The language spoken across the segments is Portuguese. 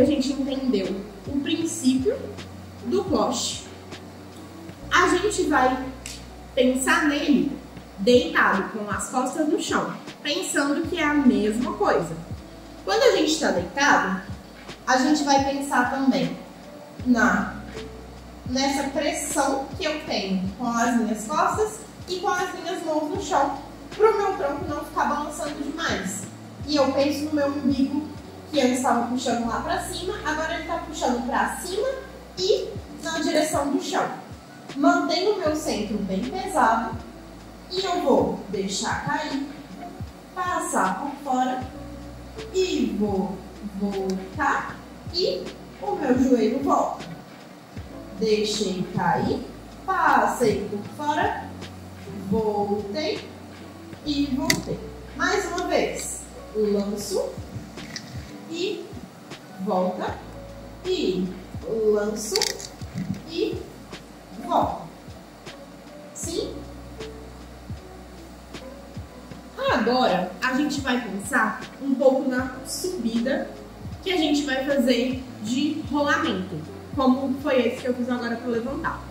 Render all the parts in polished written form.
que a gente entendeu o princípio do cloche, a gente vai pensar nele deitado, com as costas no chão, pensando que é a mesma coisa. Quando a gente está deitado, a gente vai pensar também nessa pressão que eu tenho com as minhas costas e com as minhas mãos no chão, para o meu tronco não ficar balançando demais. E eu penso no meu umbigo, que antes estava puxando lá para cima, agora ele está puxando para cima e na direção do chão. Mantenho o meu centro bem pesado e eu vou deixar cair, passar por fora e vou voltar e o meu joelho volta. Deixei cair, passei por fora, voltei e voltei. Mais uma vez, lanço e volta e lanço e volta. Sim? Agora a gente vai pensar um pouco na subida que a gente vai fazer de rolamento, como foi esse que eu fiz agora para levantar.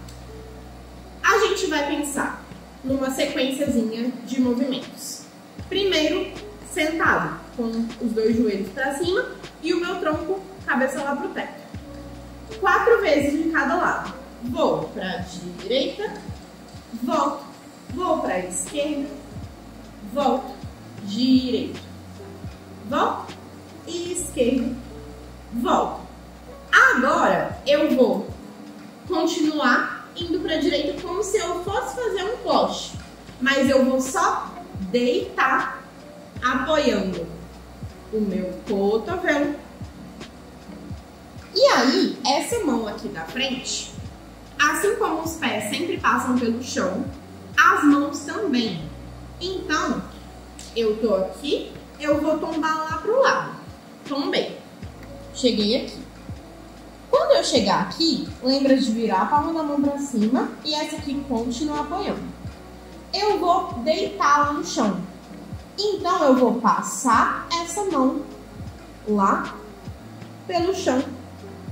A gente vai pensar numa sequenciazinha de movimentos. Primeiro, sentado, com os dois joelhos para cima e o meu tronco, cabeça lá pro teto. 4 vezes de cada lado. Vou para a direita, volto, vou para a esquerda, volto, direita, volto, esquerda, volto. Agora eu vou continuar indo para a direita como se eu fosse fazer um cloche, mas eu vou só deitar, apoiando o meu cotovelo. E aí, essa mão aqui da frente, assim como os pés sempre passam pelo chão, as mãos também. Então, eu tô aqui, eu vou tombar lá pro lado. Tombei. Cheguei aqui. Quando eu chegar aqui, lembra de virar a palma da mão pra cima e essa aqui continua apoiando. Eu vou deitar lá no chão. Então, eu vou passar essa mão lá pelo chão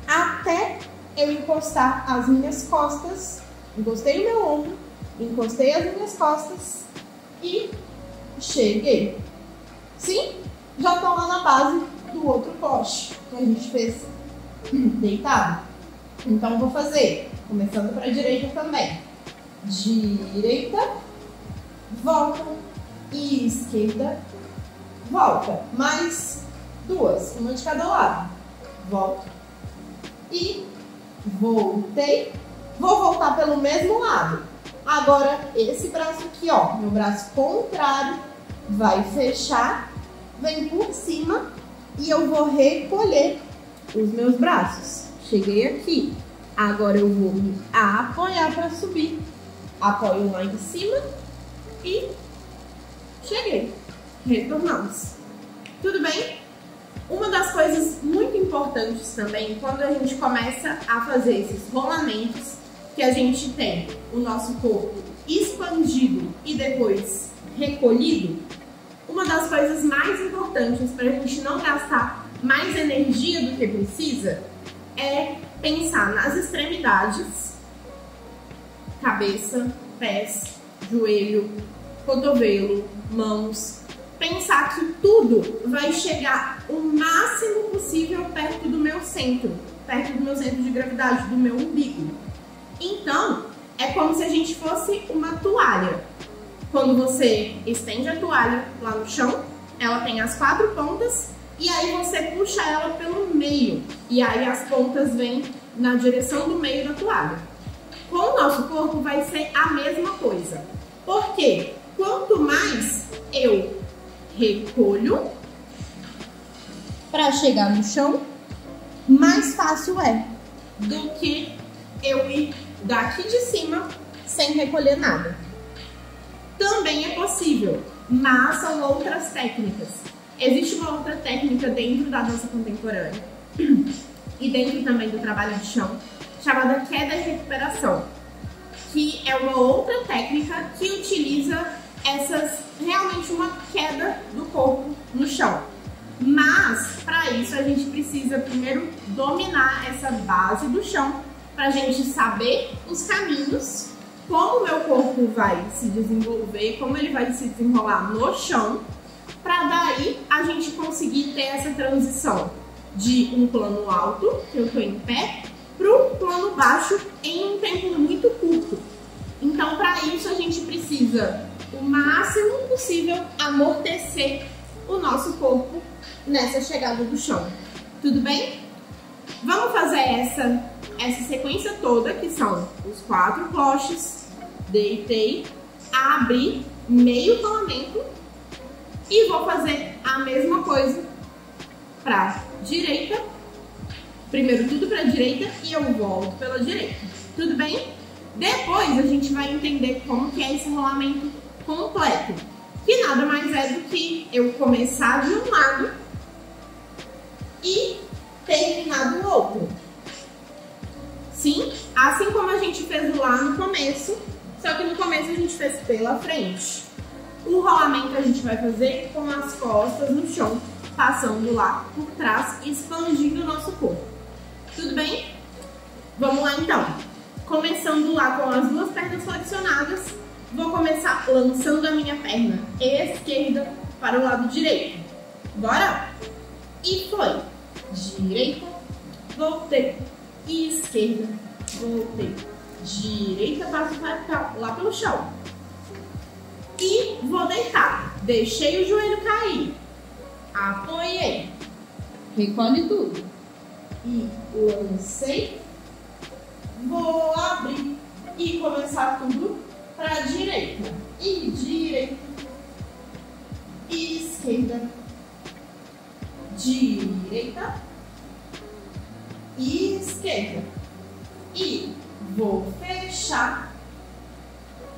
até eu encostar as minhas costas. Encostei o meu ombro, encostei as minhas costas e cheguei. Sim? Já estou lá na base do outro cloche que a gente fez deitado. Então, vou fazer, começando para a direita também. Direita, volta e esquerda, volta. Mais 2, uma de cada lado. Volto e voltei. Vou voltar pelo mesmo lado. Agora, esse braço aqui, ó, meu braço contrário, vai fechar, vem por cima e eu vou recolher os meus braços. Cheguei aqui. Agora eu vou me apoiar para subir. Apoio lá em cima e cheguei. Retornamos. Tudo bem? Uma das coisas muito importantes também, quando a gente começa a fazer esses rolamentos, que a gente tem o nosso corpo expandido e depois recolhido, uma das coisas mais importantes para a gente não gastar mais energia do que precisa é pensar nas extremidades, cabeça, pés, joelho, cotovelo, mãos. Pensar que tudo vai chegar o máximo possível perto do meu centro de gravidade, do meu umbigo. Então, é como se a gente fosse uma toalha. Quando você estende a toalha lá no chão, ela tem as 4 pontas e aí você puxa ela pelo meio. E aí as pontas vêm na direção do meio da toalha. Com o nosso corpo vai ser a mesma coisa. Porque quanto mais eu recolho para chegar no chão, mais fácil é do que eu ir daqui de cima sem recolher nada. Também é possível, mas são outras técnicas. Existe uma outra técnica dentro da dança contemporânea e dentro também do trabalho de chão, chamada queda e recuperação, que é uma outra técnica que utiliza realmente uma queda do corpo no chão. Mas, para isso, a gente precisa primeiro dominar essa base do chão, para a gente saber os caminhos, como o meu corpo vai se desenvolver, como ele vai se desenrolar no chão, para daí a gente conseguir ter essa transição de um plano alto, que eu estou em pé, para o plano baixo em um tempo muito curto. Então, para isso, a gente precisa, o máximo possível, amortecer o nosso corpo nessa chegada do chão. Tudo bem? Vamos fazer essa sequência toda, que são os 4 cloches, deitei, abri, meio rolamento, e vou fazer a mesma coisa para direita. Primeiro tudo para a direita e eu volto pela direita. Tudo bem? Depois a gente vai entender como que é esse rolamento completo, que nada mais é do que eu começar de um lado e terminar do outro. Sim, assim como a gente fez lá no começo, só que no começo a gente fez pela frente. O rolamento a gente vai fazer com as costas no chão, passando lá por trás e expandindo o nosso corpo. Tudo bem? Vamos lá então. Começando lá com as 2 pernas flexionadas, vou começar lançando a minha perna esquerda para o lado direito. Bora? E foi. Direita, voltei. Esquerda, voltei. Direita, passo lá pelo chão. E vou deitar. Deixei o joelho cair. Apoiei. Recolhe tudo. E lancei. Vou abrir e começar tudo para a direita. E direita. E esquerda. Direita. E esquerda. E vou fechar.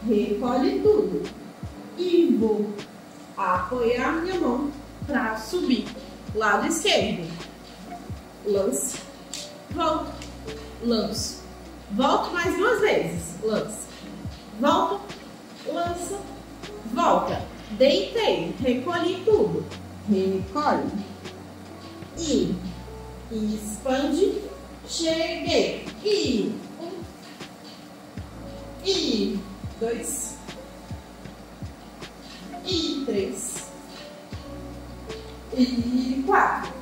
Recolhe tudo. E vou apoiar minha mão para subir. Lado esquerdo. Lance. Volto. Lanço. Volto mais 2 vezes. Lança. Volta. Lança. Volta. Deitei. Recolhi tudo. Recolhe. E expande. Cheguei. E 1. E 2. E 3. E 4.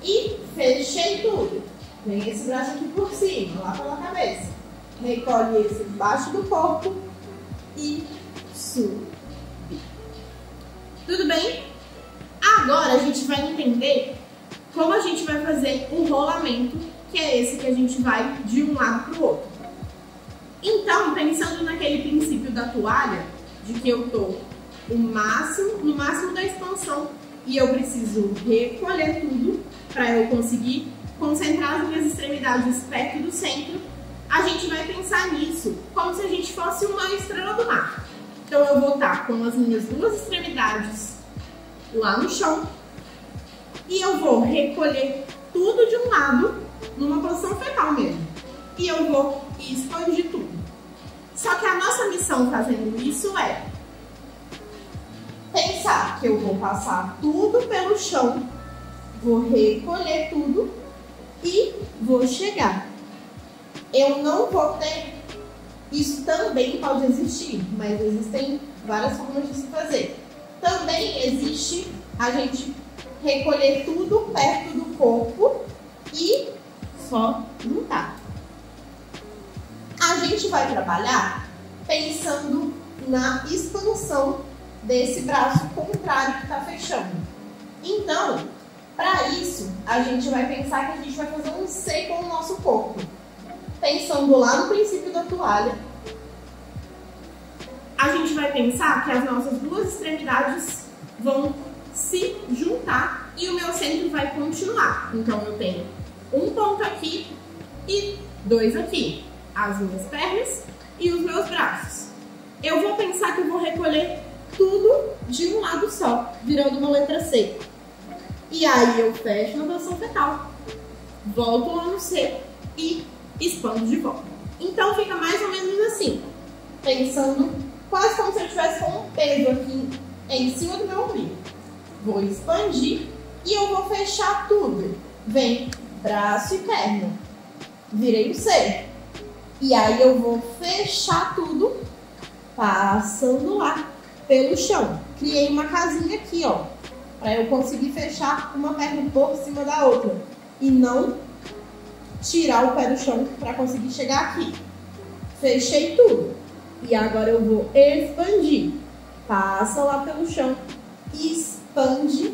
E fechei tudo. Vem esse braço aqui por cima, lá pela cabeça. Recolhe esse embaixo do corpo e sube. Tudo bem? Agora a gente vai entender como a gente vai fazer o rolamento, que é esse que a gente vai de um lado para o outro. Então, pensando naquele princípio da toalha, de que eu estou no máximo da expansão e eu preciso recolher tudo para eu conseguir concentrar as minhas extremidades perto do centro, a gente vai pensar nisso como se a gente fosse uma estrela do mar. Então eu vou estar com as minhas 2 extremidades lá no chão e eu vou recolher tudo de um lado, numa posição fetal mesmo, e eu vou expandir tudo. Só que a nossa missão fazendo isso é pensar que eu vou passar tudo pelo chão, vou recolher tudo e vou chegar. Eu não vou ter, isso também pode existir, mas existem várias formas de se fazer. Também existe a gente recolher tudo perto do corpo e só juntar. A gente vai trabalhar pensando na expansão desse braço contrário que está fechando. Então, para isso, a gente vai pensar que a gente vai fazer um C com o nosso corpo. Pensando lá no princípio da toalha, a gente vai pensar que as nossas 2 extremidades vão se juntar e o meu centro vai continuar. Então, eu tenho um ponto aqui e 2 aqui. As minhas pernas e os meus braços. Eu vou pensar que eu vou recolher tudo de um lado só, virando uma letra C. E aí eu fecho na posição fetal, volto lá no C e expando de volta. Então fica mais ou menos assim, pensando quase como se eu estivesse com um peso aqui em cima do meu umbigo. Vou expandir E eu vou fechar tudo. Vem braço e perna. Virei o C. E aí eu vou fechar tudo, passando lá pelo chão. Criei uma casinha aqui, ó, para eu conseguir fechar uma perna por cima da outra. E não tirar o pé do chão para conseguir chegar aqui. Fechei tudo. E agora eu vou expandir. Passa lá pelo chão, expande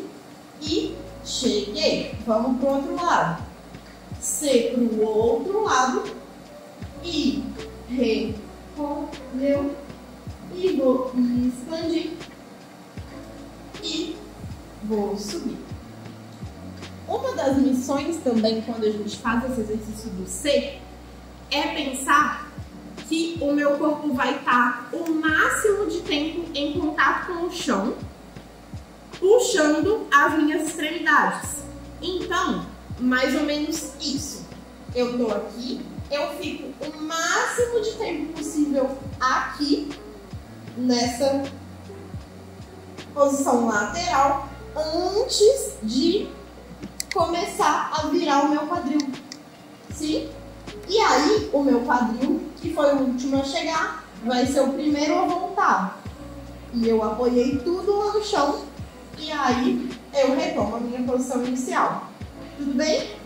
e cheguei. Vamos pro outro lado. C pro outro lado e recolheu. E vou expandir e vou subir. Uma das missões também, quando a gente faz esse exercício do C, é pensar que o meu corpo vai estar o máximo de tempo em contato com o chão, puxando as minhas extremidades. Então, mais ou menos isso. Eu tô aqui, eu fico o máximo de tempo possível aqui, nessa posição lateral, antes de começar a virar o meu quadril. Sim? E aí, o meu quadril, que foi o último a chegar, vai ser o primeiro a voltar. E eu apoiei tudo lá no chão, e aí eu retomo a minha posição inicial. Tudo bem?